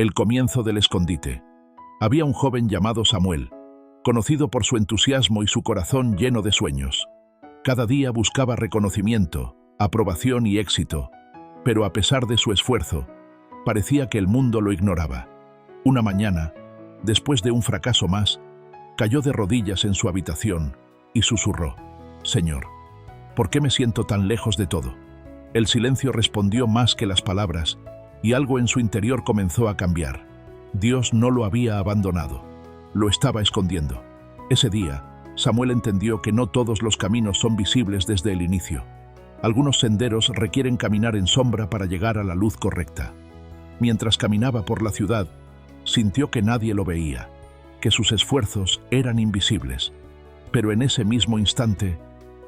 El comienzo del escondite. Había un joven llamado Samuel, conocido por su entusiasmo y su corazón lleno de sueños. Cada día buscaba reconocimiento, aprobación y éxito, pero a pesar de su esfuerzo, parecía que el mundo lo ignoraba. Una mañana, después de un fracaso más, cayó de rodillas en su habitación y susurró: «Señor, ¿por qué me siento tan lejos de todo?». El silencio respondió más que las palabras, y algo en su interior comenzó a cambiar. Dios no lo había abandonado, lo estaba escondiendo. Ese día, Samuel entendió que no todos los caminos son visibles desde el inicio. Algunos senderos requieren caminar en sombra para llegar a la luz correcta. Mientras caminaba por la ciudad, sintió que nadie lo veía, que sus esfuerzos eran invisibles. Pero en ese mismo instante,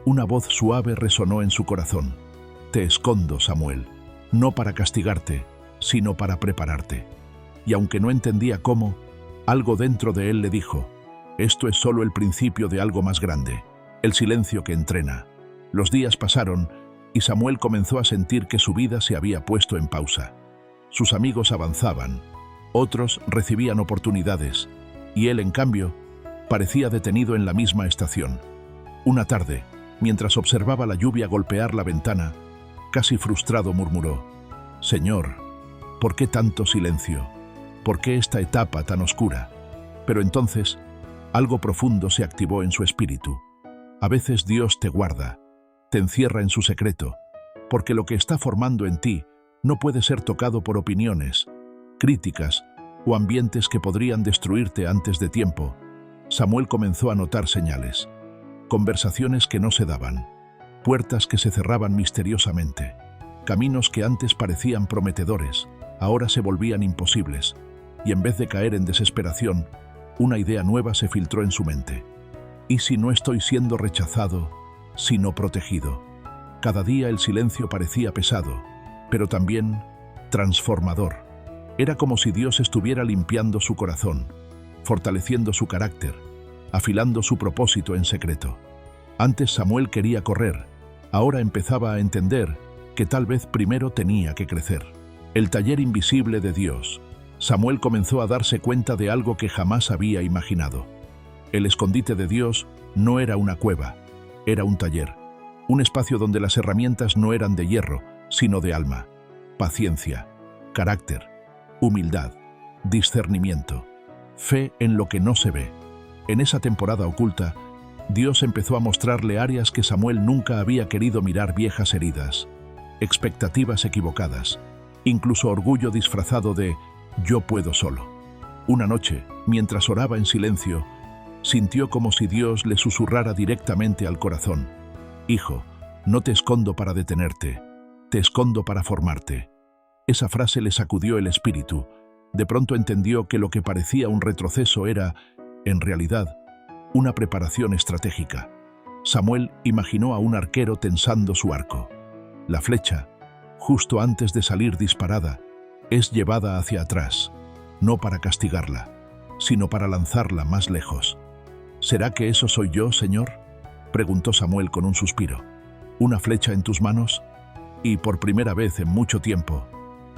una voz suave resonó en su corazón: «Te escondo, Samuel, no para castigarte, sino para prepararte». Y aunque no entendía cómo, algo dentro de él le dijo: «Esto es solo el principio de algo más grande, el silencio que entrena». Los días pasaron y Samuel comenzó a sentir que su vida se había puesto en pausa. Sus amigos avanzaban, otros recibían oportunidades, y él, en cambio, parecía detenido en la misma estación. Una tarde, mientras observaba la lluvia golpear la ventana, casi frustrado murmuró: «Señor, ¿por qué tanto silencio? ¿Por qué esta etapa tan oscura?». Pero entonces, algo profundo se activó en su espíritu. A veces Dios te guarda, te encierra en su secreto, porque lo que está formando en ti no puede ser tocado por opiniones, críticas o ambientes que podrían destruirte antes de tiempo. Samuel comenzó a notar señales, conversaciones que no se daban, puertas que se cerraban misteriosamente, caminos que antes parecían prometedores, ahora se volvían imposibles, y en vez de caer en desesperación, una idea nueva se filtró en su mente. ¿Y si no estoy siendo rechazado, sino protegido? Cada día el silencio parecía pesado, pero también transformador. Era como si Dios estuviera limpiando su corazón, fortaleciendo su carácter, afilando su propósito en secreto. Antes Samuel quería correr, ahora empezaba a entender que tal vez primero tenía que crecer. El taller invisible de Dios. Samuel comenzó a darse cuenta de algo que jamás había imaginado. El escondite de Dios no era una cueva, era un taller, un espacio donde las herramientas no eran de hierro, sino de alma, paciencia, carácter, humildad, discernimiento, fe en lo que no se ve. En esa temporada oculta, Dios empezó a mostrarle áreas que Samuel nunca había querido mirar: viejas heridas, expectativas equivocadas, incluso orgullo disfrazado de «yo puedo solo». Una noche, mientras oraba en silencio, sintió como si Dios le susurrara directamente al corazón: «Hijo, no te escondo para detenerte, te escondo para formarte». Esa frase le sacudió el espíritu. De pronto entendió que lo que parecía un retroceso era, en realidad, una preparación estratégica. Samuel imaginó a un arquero tensando su arco. La flecha, justo antes de salir disparada, es llevada hacia atrás, no para castigarla, sino para lanzarla más lejos. «¿Será que eso soy yo, Señor?», preguntó Samuel con un suspiro. «¿Una flecha en tus manos?». Y por primera vez en mucho tiempo,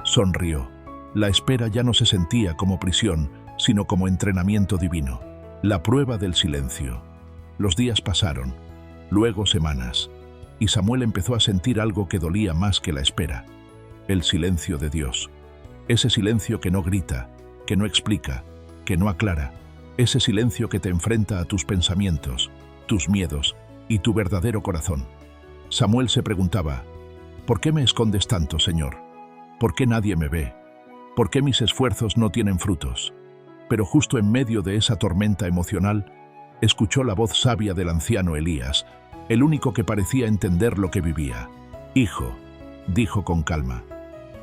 sonrió. La espera ya no se sentía como prisión, sino como entrenamiento divino. La prueba del silencio. Los días pasaron, luego semanas, y Samuel empezó a sentir algo que dolía más que la espera: el silencio de Dios. Ese silencio que no grita, que no explica, que no aclara. Ese silencio que te enfrenta a tus pensamientos, tus miedos y tu verdadero corazón. Samuel se preguntaba: «¿Por qué me escondes tanto, Señor? ¿Por qué nadie me ve? ¿Por qué mis esfuerzos no tienen frutos?». Pero justo en medio de esa tormenta emocional, escuchó la voz sabia del anciano Elías, el único que parecía entender lo que vivía. «Hijo», dijo con calma,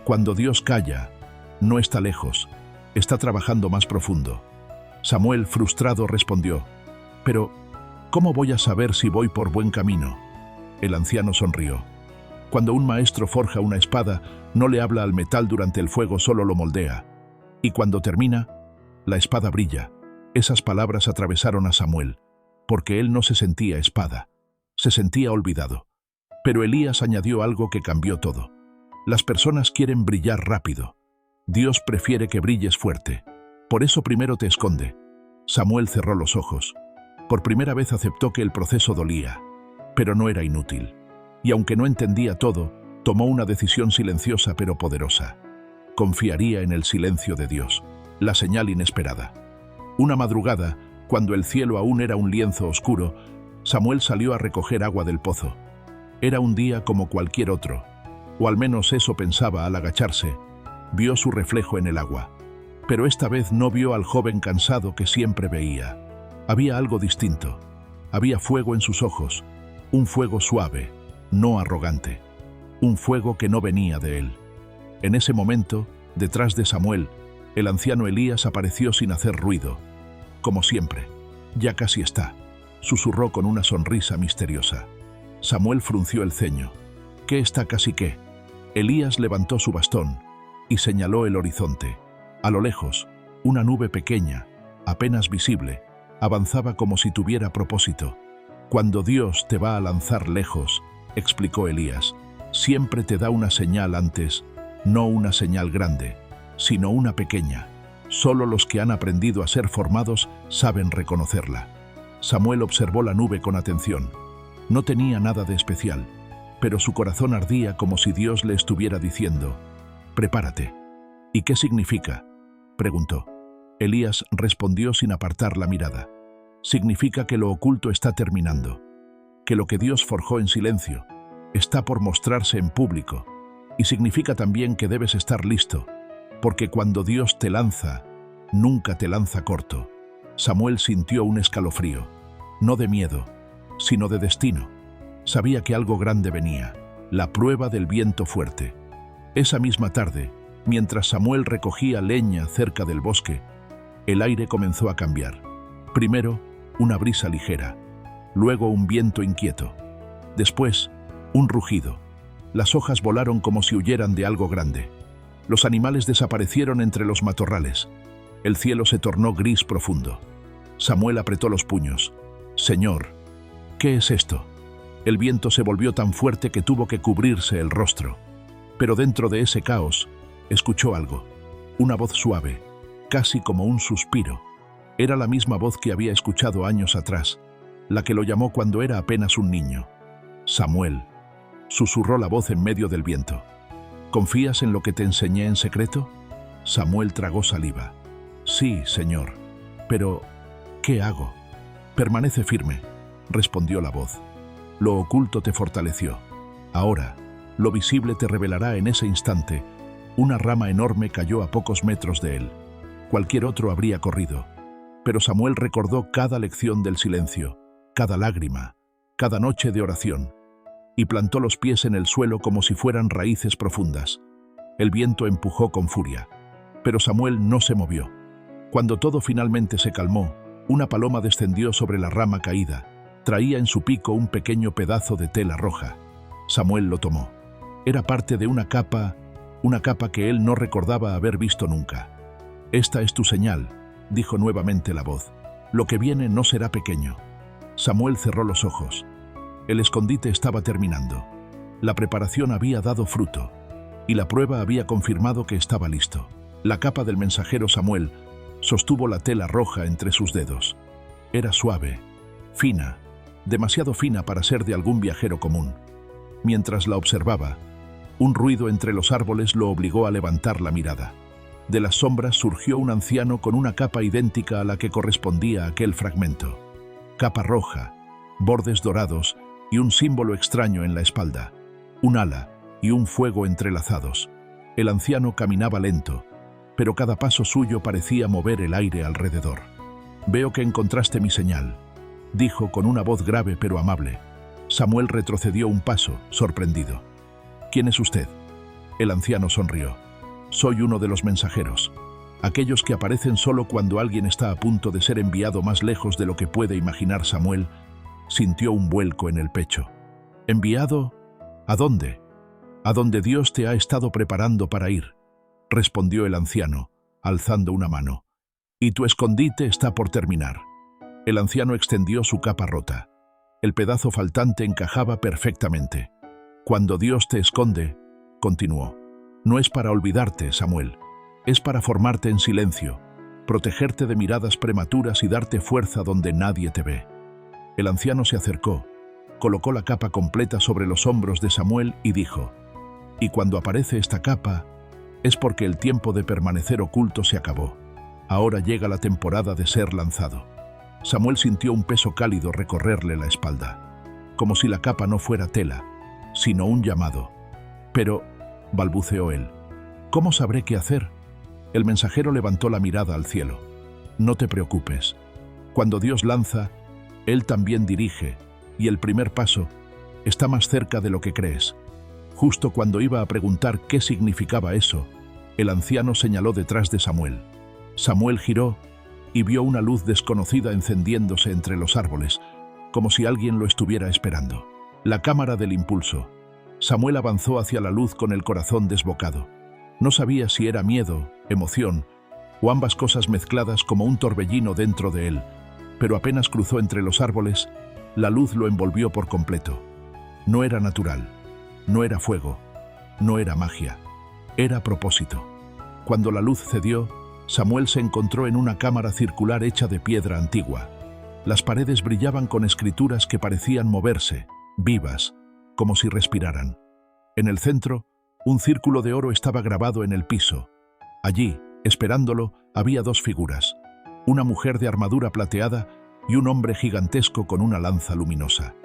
«cuando Dios calla, no está lejos, está trabajando más profundo». Samuel, frustrado, respondió: «Pero, ¿cómo voy a saber si voy por buen camino?». El anciano sonrió. «Cuando un maestro forja una espada, no le habla al metal durante el fuego, solo lo moldea. Y cuando termina, la espada brilla». Esas palabras atravesaron a Samuel, porque él no se sentía espada, se sentía olvidado. Pero Elías añadió algo que cambió todo: «Las personas quieren brillar rápido, Dios prefiere que brilles fuerte. Por eso primero te esconde. Samuel cerró los ojos. Por primera vez aceptó que el proceso dolía, pero no era inútil. Y aunque no entendía todo, tomó una decisión silenciosa pero poderosa. Confiaría en el silencio de Dios, la señal inesperada. Una madrugada, cuando el cielo aún era un lienzo oscuro, Samuel salió a recoger agua del pozo. Era un día como cualquier otro, o al menos eso pensaba al agacharse. Vio su reflejo en el agua. Pero esta vez no vio al joven cansado que siempre veía. Había algo distinto. Había fuego en sus ojos, un fuego suave, no arrogante. Un fuego que no venía de él. En ese momento, detrás de Samuel, el anciano Elías apareció sin hacer ruido. Como siempre. «Ya casi está», susurró con una sonrisa misteriosa. Samuel frunció el ceño. «¿Qué está casi qué?» Elías levantó su bastón y señaló el horizonte. A lo lejos, una nube pequeña, apenas visible, avanzaba como si tuviera propósito. «Cuando Dios te va a lanzar lejos», explicó Elías, «siempre te da una señal antes, no una señal grande, sino una pequeña. Solo los que han aprendido a ser formados saben reconocerla». Samuel observó la nube con atención. No tenía nada de especial, pero su corazón ardía como si Dios le estuviera diciendo: «Prepárate». «¿Y qué significa?», preguntó. Elías respondió sin apartar la mirada. «Significa que lo oculto está terminando, que lo que Dios forjó en silencio está por mostrarse en público, y significa también que debes estar listo, porque cuando Dios te lanza, nunca te lanza corto». Samuel sintió un escalofrío, no de miedo, sino de destino. Sabía que algo grande venía, la prueba del viento fuerte. Esa misma tarde, mientras Samuel recogía leña cerca del bosque, el aire comenzó a cambiar. Primero, una brisa ligera, luego un viento inquieto. Después, un rugido. Las hojas volaron como si huyeran de algo grande. Los animales desaparecieron entre los matorrales. El cielo se tornó gris profundo. Samuel apretó los puños. «Señor, ¿qué es esto?». El viento se volvió tan fuerte que tuvo que cubrirse el rostro. Pero dentro de ese caos, escuchó algo. Una voz suave, casi como un suspiro. Era la misma voz que había escuchado años atrás, la que lo llamó cuando era apenas un niño. «Samuel», susurró la voz en medio del viento. «¿Confías en lo que te enseñé en secreto?». Samuel tragó saliva. «Sí, señor. Pero, ¿qué hago?». «Permanece firme», respondió la voz. «Lo oculto te fortaleció. Ahora, lo visible te revelará». En ese instante, una rama enorme cayó a pocos metros de él. Cualquier otro habría corrido. Pero Samuel recordó cada lección del silencio, cada lágrima, cada noche de oración, y plantó los pies en el suelo como si fueran raíces profundas. El viento empujó con furia, pero Samuel no se movió. Cuando todo finalmente se calmó, una paloma descendió sobre la rama caída. Traía en su pico un pequeño pedazo de tela roja. Samuel lo tomó. Era parte de una capa que él no recordaba haber visto nunca. «Esta es tu señal», dijo nuevamente la voz. «Lo que viene no será pequeño». Samuel cerró los ojos. El escondite estaba terminando. La preparación había dado fruto, y la prueba había confirmado que estaba listo. La capa del mensajero Samuel sostuvo la tela roja entre sus dedos. Era suave, fina, demasiado fina para ser de algún viajero común. Mientras la observaba, un ruido entre los árboles lo obligó a levantar la mirada. De las sombras surgió un anciano con una capa idéntica a la que correspondía a aquel fragmento. Capa roja, bordes dorados y un símbolo extraño en la espalda. Un ala y un fuego entrelazados. El anciano caminaba lento, pero cada paso suyo parecía mover el aire alrededor. «Veo que encontraste mi señal», dijo con una voz grave pero amable. Samuel retrocedió un paso, sorprendido. «¿Quién es usted?». El anciano sonrió. «Soy uno de los mensajeros, aquellos que aparecen solo cuando alguien está a punto de ser enviado más lejos de lo que puede imaginar». Samuel sintió un vuelco en el pecho. «¿Enviado? ¿A dónde?». «A donde Dios te ha estado preparando para ir», respondió el anciano, alzando una mano. «Y tu escondite está por terminar». El anciano extendió su capa rota. El pedazo faltante encajaba perfectamente. «Cuando Dios te esconde», continuó, «no es para olvidarte, Samuel. Es para formarte en silencio, protegerte de miradas prematuras y darte fuerza donde nadie te ve. El anciano se acercó, colocó la capa completa sobre los hombros de Samuel y dijo: «Y cuando aparece esta capa, es porque el tiempo de permanecer oculto se acabó. Ahora llega la temporada de ser lanzado». Samuel sintió un peso cálido recorrerle la espalda, como si la capa no fuera tela, sino un llamado. «Pero», balbuceó él, «¿cómo sabré qué hacer?». El mensajero levantó la mirada al cielo. «No te preocupes. Cuando Dios lanza, Él también dirige, y el primer paso está más cerca de lo que crees». Justo cuando iba a preguntar qué significaba eso, el anciano señaló detrás de Samuel. Samuel giró y vio una luz desconocida encendiéndose entre los árboles, como si alguien lo estuviera esperando. La cámara del impulso. Samuel avanzó hacia la luz con el corazón desbocado. No sabía si era miedo, emoción, o ambas cosas mezcladas como un torbellino dentro de él, pero apenas cruzó entre los árboles, la luz lo envolvió por completo. No era natural, no era fuego, no era magia, era propósito. Cuando la luz cedió, Samuel se encontró en una cámara circular hecha de piedra antigua. Las paredes brillaban con escrituras que parecían moverse, vivas, como si respiraran. En el centro, un círculo de oro estaba grabado en el piso. Allí, esperándolo, había dos figuras, una mujer de armadura plateada y un hombre gigantesco con una lanza luminosa.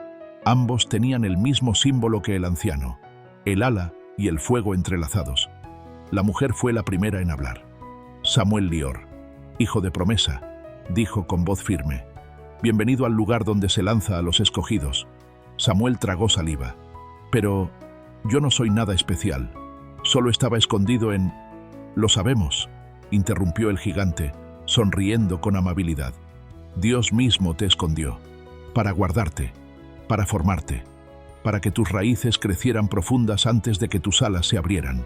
Ambos tenían el mismo símbolo que el anciano, el ala y el fuego entrelazados. La mujer fue la primera en hablar. «Samuel Lior, hijo de promesa», dijo con voz firme. «Bienvenido al lugar donde se lanza a los escogidos». Samuel tragó saliva. «Pero yo no soy nada especial. Solo estaba escondido en...». «Lo sabemos», interrumpió el gigante, sonriendo con amabilidad. «Dios mismo te escondió, para guardarte, para formarte, para que tus raíces crecieran profundas antes de que tus alas se abrieran».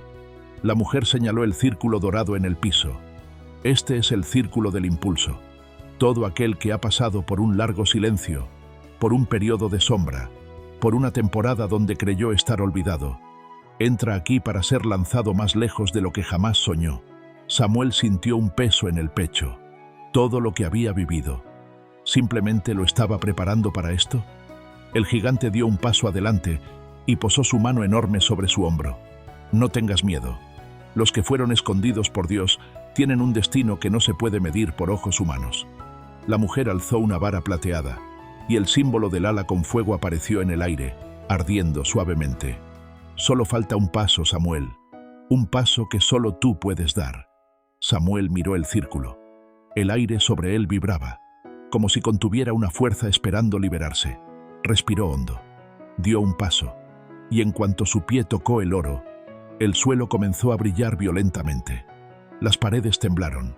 La mujer señaló el círculo dorado en el piso. «Este es el círculo del impulso. Todo aquel que ha pasado por un largo silencio, por un periodo de sombra, por una temporada donde creyó estar olvidado, entra aquí para ser lanzado más lejos de lo que jamás soñó». Samuel sintió un peso en el pecho. Todo lo que había vivido, ¿simplemente lo estaba preparando para esto? El gigante dio un paso adelante y posó su mano enorme sobre su hombro. «No tengas miedo. Los que fueron escondidos por Dios tienen un destino que no se puede medir por ojos humanos». La mujer alzó una vara plateada, y el símbolo del ala con fuego apareció en el aire, ardiendo suavemente. «Solo falta un paso, Samuel. Un paso que solo tú puedes dar». Samuel miró el círculo. El aire sobre él vibraba, como si contuviera una fuerza esperando liberarse. Respiró hondo. Dio un paso, y en cuanto su pie tocó el oro, el suelo comenzó a brillar violentamente. Las paredes temblaron,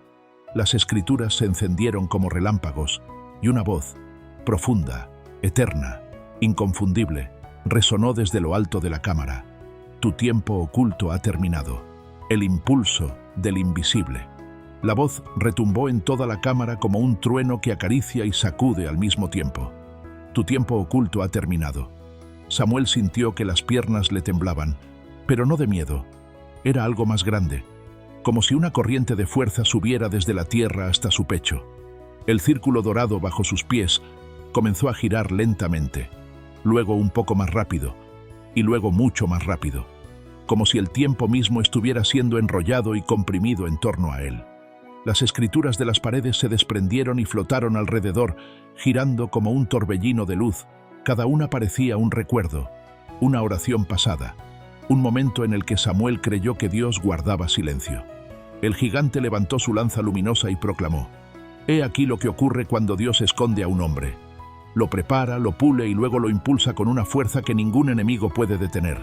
las escrituras se encendieron como relámpagos, y una voz, profunda, eterna, inconfundible, resonó desde lo alto de la cámara. «Tu tiempo oculto ha terminado. El impulso del invisible». La voz retumbó en toda la cámara como un trueno que acaricia y sacude al mismo tiempo. «Tu tiempo oculto ha terminado». Samuel sintió que las piernas le temblaban, pero no de miedo. Era algo más grande, como si una corriente de fuerza subiera desde la tierra hasta su pecho. El círculo dorado bajo sus pies comenzó a girar lentamente, luego un poco más rápido, y luego mucho más rápido, como si el tiempo mismo estuviera siendo enrollado y comprimido en torno a él. Las escrituras de las paredes se desprendieron y flotaron alrededor, girando como un torbellino de luz. Cada una parecía un recuerdo, una oración pasada, un momento en el que Samuel creyó que Dios guardaba silencio. El gigante levantó su lanza luminosa y proclamó: «He aquí lo que ocurre cuando Dios esconde a un hombre. Lo prepara, lo pule y luego lo impulsa con una fuerza que ningún enemigo puede detener».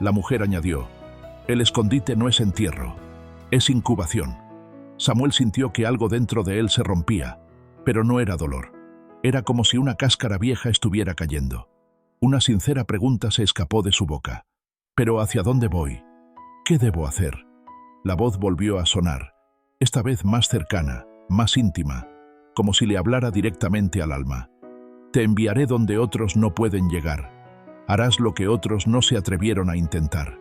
La mujer añadió: «El escondite no es entierro, es incubación». Samuel sintió que algo dentro de él se rompía, pero no era dolor. Era como si una cáscara vieja estuviera cayendo. Una sincera pregunta se escapó de su boca. «¿Pero hacia dónde voy? ¿Qué debo hacer?». La voz volvió a sonar, esta vez más cercana, más íntima, como si le hablara directamente al alma. «Te enviaré donde otros no pueden llegar. Harás lo que otros no se atrevieron a intentar.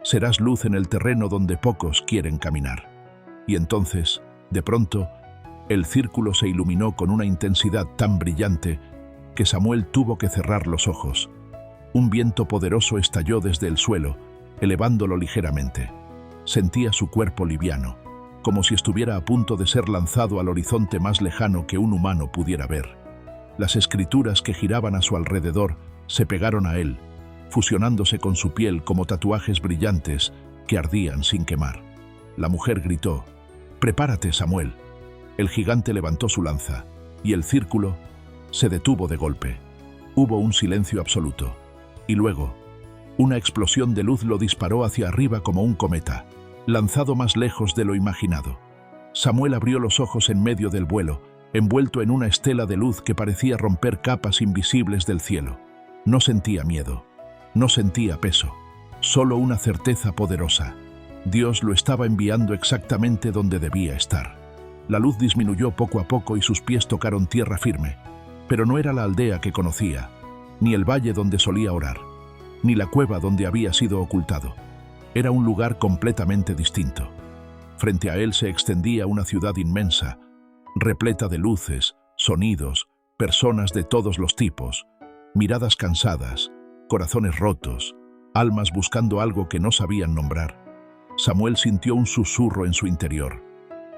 Serás luz en el terreno donde pocos quieren caminar». Y entonces, de pronto, el círculo se iluminó con una intensidad tan brillante que Samuel tuvo que cerrar los ojos. Un viento poderoso estalló desde el suelo, elevándolo ligeramente. Sentía su cuerpo liviano, como si estuviera a punto de ser lanzado al horizonte más lejano que un humano pudiera ver. Las escrituras que giraban a su alrededor se pegaron a él, fusionándose con su piel como tatuajes brillantes que ardían sin quemar. La mujer gritó: «¡Prepárate, Samuel!». El gigante levantó su lanza, y el círculo se detuvo de golpe. Hubo un silencio absoluto. Y luego, una explosión de luz lo disparó hacia arriba como un cometa, lanzado más lejos de lo imaginado. Samuel abrió los ojos en medio del vuelo, envuelto en una estela de luz que parecía romper capas invisibles del cielo. No sentía miedo, no sentía peso, solo una certeza poderosa. Dios lo estaba enviando exactamente donde debía estar. La luz disminuyó poco a poco y sus pies tocaron tierra firme, pero no era la aldea que conocía, ni el valle donde solía orar, ni la cueva donde había sido ocultado. Era un lugar completamente distinto. Frente a él se extendía una ciudad inmensa, repleta de luces, sonidos, personas de todos los tipos, miradas cansadas, corazones rotos, almas buscando algo que no sabían nombrar. Samuel sintió un susurro en su interior.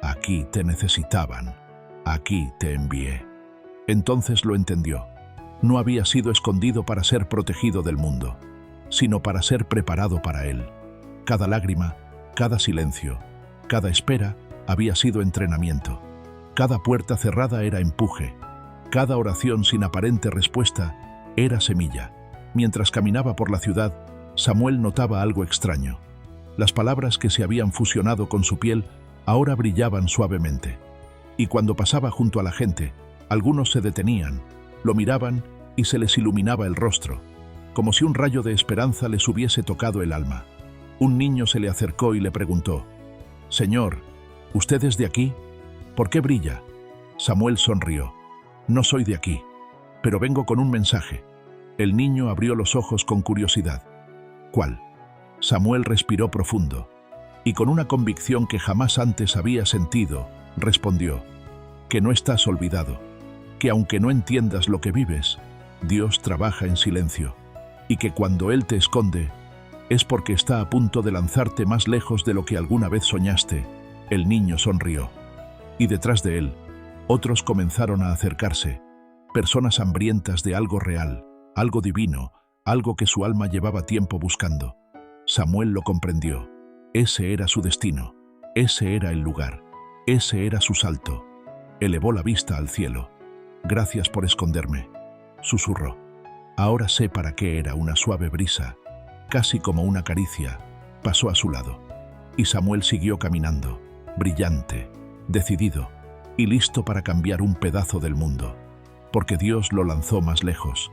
«Aquí te necesitaban, aquí te envié». Entonces lo entendió. No había sido escondido para ser protegido del mundo, sino para ser preparado para él. Cada lágrima, cada silencio, cada espera había sido entrenamiento. Cada puerta cerrada era empuje. Cada oración sin aparente respuesta era semilla. Mientras caminaba por la ciudad, Samuel notaba algo extraño. Las palabras que se habían fusionado con su piel ahora brillaban suavemente. Y cuando pasaba junto a la gente, algunos se detenían, lo miraban y se les iluminaba el rostro, como si un rayo de esperanza les hubiese tocado el alma. Un niño se le acercó y le preguntó: «Señor, ¿usted es de aquí? ¿Por qué brilla?». Samuel sonrió: «No soy de aquí, pero vengo con un mensaje». El niño abrió los ojos con curiosidad. «¿Cuál?». Samuel respiró profundo, y con una convicción que jamás antes había sentido, respondió: «Que no estás olvidado, que aunque no entiendas lo que vives, Dios trabaja en silencio, y que cuando Él te esconde, es porque está a punto de lanzarte más lejos de lo que alguna vez soñaste». El niño sonrió, y detrás de él, otros comenzaron a acercarse, personas hambrientas de algo real, algo divino, algo que su alma llevaba tiempo buscando. Samuel lo comprendió. Ese era su destino, ese era el lugar, ese era su salto. Elevó la vista al cielo. «Gracias por esconderme», susurró. Ahora sé para qué era. Una suave brisa, casi como una caricia, pasó a su lado. Y Samuel siguió caminando, brillante, decidido y listo para cambiar un pedazo del mundo, porque Dios lo lanzó más lejos,